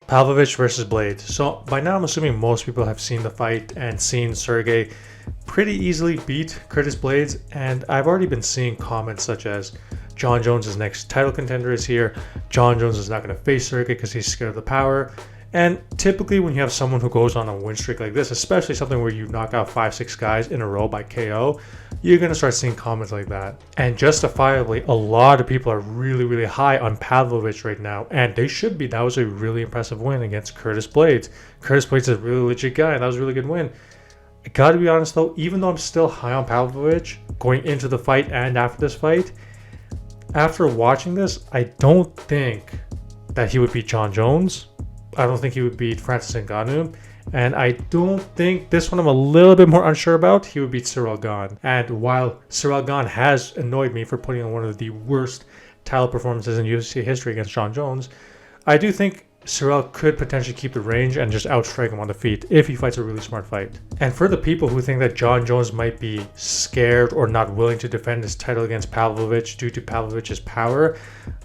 Pavlovich versus Blaydes. So by now I'm assuming most people have seen the fight and seen Sergei pretty easily beat Curtis Blaydes, and I've already been seeing comments such as Jon Jones' next title contender is here, Jon Jones is not going to face Sergei because he's scared of the power. And typically when you have someone who goes on a win streak like this, especially something where you knock out 5-6 guys in a row by KO, you're going to start seeing comments like that. And justifiably, a lot of people are really high on Pavlovich right now, and they should be. That was a really impressive win against Curtis Blaydes. Curtis Blaydes is a really legit guy, and that was a really good win. I gotta be honest though, even though I'm still high on Pavlovich going into the fight and after this fight, after watching this, I don't think that he would beat Jon Jones. I don't think he would beat Francis Ngannou. And I don't think this one I'm a little bit more unsure about. He would beat Ciryl Gane. And while Ciryl Gane has annoyed me for putting on one of the worst title performances in UFC history against Jon Jones, I do think Ciryl could potentially keep the range and just outstrike him on the feet if he fights a really smart fight. And for the people who think that Jon Jones might be scared or not willing to defend his title against Pavlovich due to Pavlovich's power,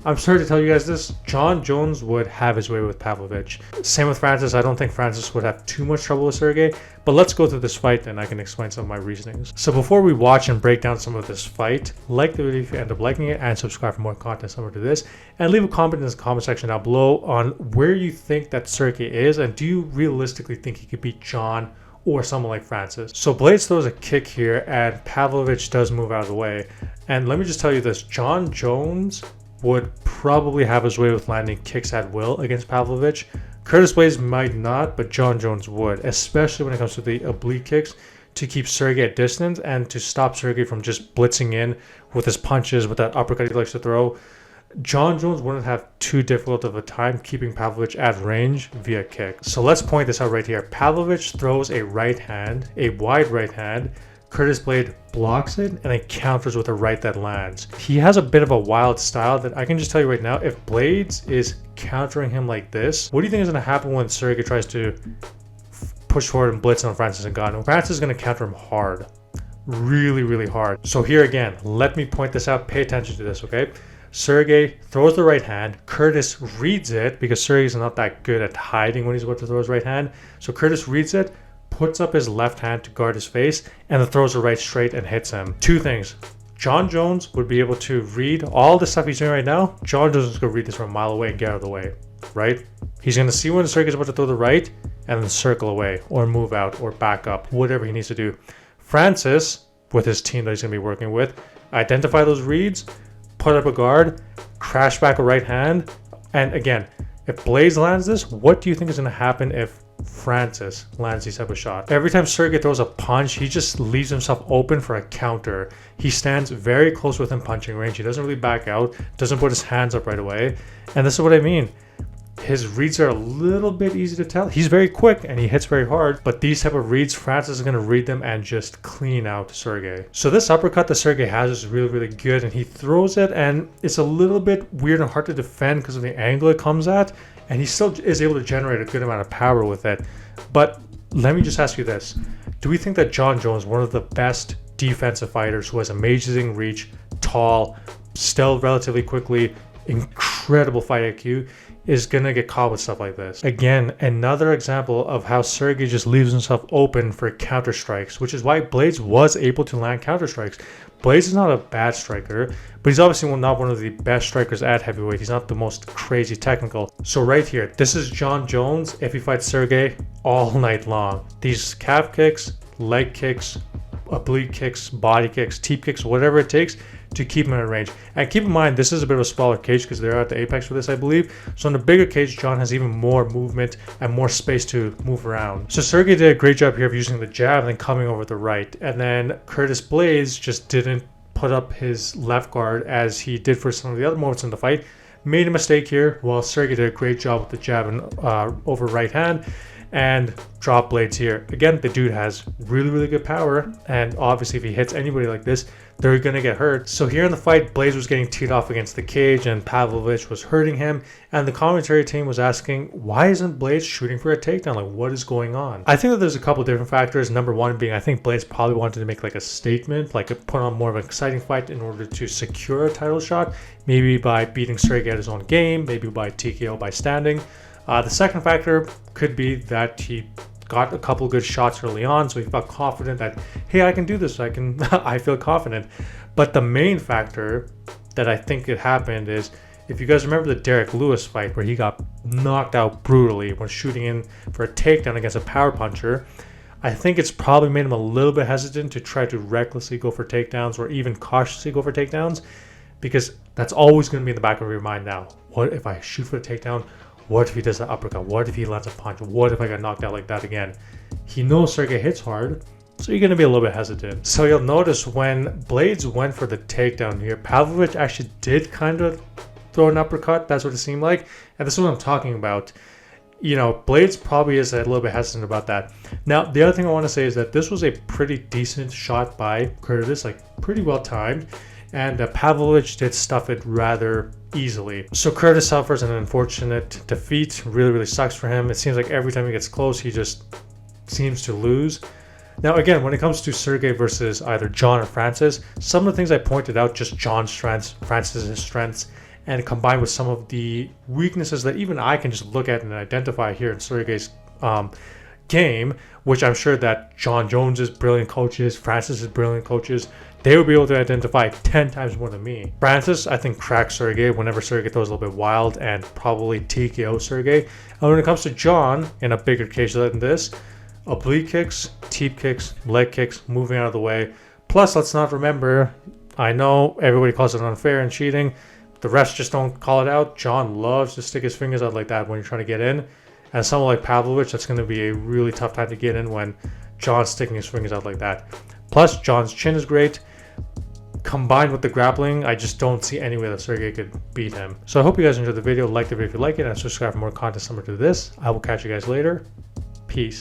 I'm sorry to tell you guys this, Jon Jones would have his way with Pavlovich. Same with Francis. I don't think Francis would have too much trouble with Sergei, but let's go through this fight and I can explain some of my reasonings. So before we watch and break down some of this fight, like the video if you end up liking it, and subscribe for more content similar to this, and leave a comment in the comment section down below on where you think that Sergei is, and do you realistically think he could beat Jon or someone like Francis? So Blaydes throws a kick here and Pavlovich does move out of the way. And let me just tell you this, Jon Jones would probably have his way with landing kicks at will against Pavlovich. Curtis Blaydes might not, but Jon Jones would, especially when it comes to the oblique kicks, to keep Sergei at distance and to stop Sergei from just blitzing in with his punches, with that uppercut he likes to throw. Jon Jones wouldn't have too difficult of a time keeping Pavlovich at range via kick. So let's point this out right here. Pavlovich throws a right hand, a wide right hand. Curtis Blaydes blocks it and then counters with a right that lands. He has a bit of a wild style that I can just tell you right now, if Blaydes is countering him like this, what do you think is going to happen when Sergei tries to push forward and blitz on Francis Ngannou? Francis is going to counter him hard. Really hard. So here again, let me point this out. Pay attention to this, okay? Sergei throws the right hand. Curtis reads it because Sergei's not that good at hiding when he's about to throw his right hand. So Curtis reads it, puts up his left hand to guard his face, and then throws the right straight and hits him. Two things. Jon Jones would be able to read all the stuff he's doing right now. Jon Jones is going to read this from a mile away and get out of the way, right? He's going to see when Sergei's about to throw the right and then circle away or move out or back up, whatever he needs to do. Francis, with his team that he's going to be working with, identify those reads, put up a guard, crash back a right hand, and again, if Blaydes lands this, what do you think is going to happen if Francis lands these type of shots? Every time Sergei throws a punch, he just leaves himself open for a counter. He stands very close within punching range. He doesn't really back out, doesn't put his hands up right away. And this is what I mean. His reads are a little bit easy to tell. He's very quick and he hits very hard, but these type of reads, Francis is going to read them and just clean out Sergei. So this uppercut that Sergei has is really good, and he throws it and it's a little bit weird and hard to defend because of the angle it comes at, and he still is able to generate a good amount of power with it. But let me just ask you this. Do we think that Jon Jones, one of the best defensive fighters who has amazing reach, tall, still relatively quickly, incredible fight IQ, is gonna get caught with stuff like this? Again, another example of how Sergei just leaves himself open for counter strikes, which is why Blaydes was able to land counter strikes. Blaydes is not a bad striker, but he's obviously not one of the best strikers at heavyweight. He's not the most crazy technical. So right here, this is Jon Jones if he fights Sergei all night long. These calf kicks, leg kicks, oblique kicks, body kicks, teep kicks, whatever it takes to keep him in range. And keep in mind, this is a bit of a smaller cage because they're at the apex for this, I believe. So in the bigger cage, Jon has even more movement and more space to move around. So Sergei did a great job here of using the jab and then coming over the right. And then Curtis Blaydes just didn't put up his left guard as he did for some of the other moments in the fight. Made a mistake here while Sergei did a great job with the jab and over right hand, and drop Blaydes here. Again, the dude has really good power, and obviously if he hits anybody like this, they're gonna get hurt. So here in the fight, Blaydes was getting teed off against the cage and Pavlovich was hurting him, and the commentary team was asking, why isn't Blaydes shooting for a takedown? Like, what is going on? I think that there's a couple different factors. Number one being, I think Blaydes probably wanted to make like a statement, like put on more of an exciting fight in order to secure a title shot, maybe by beating Sergei at his own game, maybe by TKO by standing. The second factor could be that he got a couple good shots early on, so he felt confident that, hey, I can do this. I feel confident. But the main factor that I think it happened is, if you guys remember the Derek Lewis fight where he got knocked out brutally when shooting in for a takedown against a power puncher, I think it's probably made him a little bit hesitant to try to recklessly go for takedowns or even cautiously go for takedowns, because that's always going to be in the back of your mind now. What if I shoot for a takedown? What if he does an uppercut? What if he lands a punch? What if I got knocked out like that again? He knows Sergei hits hard, so you're going to be a little bit hesitant. So you'll notice when Blaydes went for the takedown here, Pavlovich actually did kind of throw an uppercut. That's what it seemed like. And this is what I'm talking about. You know, Blaydes probably is a little bit hesitant about that. Now, the other thing I want to say is that this was a pretty decent shot by Curtis, like pretty well timed. And Pavlovich did stuff it rather easily. So Curtis suffers an unfortunate defeat. Really, really sucks for him. It seems like every time he gets close, he just seems to lose. Now, again, when it comes to Sergei versus either John or Francis, some of the things I pointed out, just John's strengths, Francis's strengths, and combined with some of the weaknesses that even I can just look at and identify here in Sergei's game, which I'm sure that John Jones's brilliant coaches, Francis's brilliant coaches, they would be able to identify 10 times more than me. Francis, I think, cracks Sergei whenever Sergei throws a little bit wild and probably TKO Sergei. And when it comes to John, in a bigger case than this, oblique kicks, teep kicks, leg kicks, moving out of the way. Plus, let's not remember, I know everybody calls it unfair and cheating. The refs just don't call it out. John loves to stick his fingers out like that when you're trying to get in. And someone like Pavlovich, that's going to be a really tough time to get in when John's sticking his fingers out like that. Plus, John's chin is great. Combined with the grappling, I just don't see any way that Sergei could beat him. So I hope you guys enjoyed the video. Like the video if you like it, and subscribe for more content similar to this. I will catch you guys later. Peace.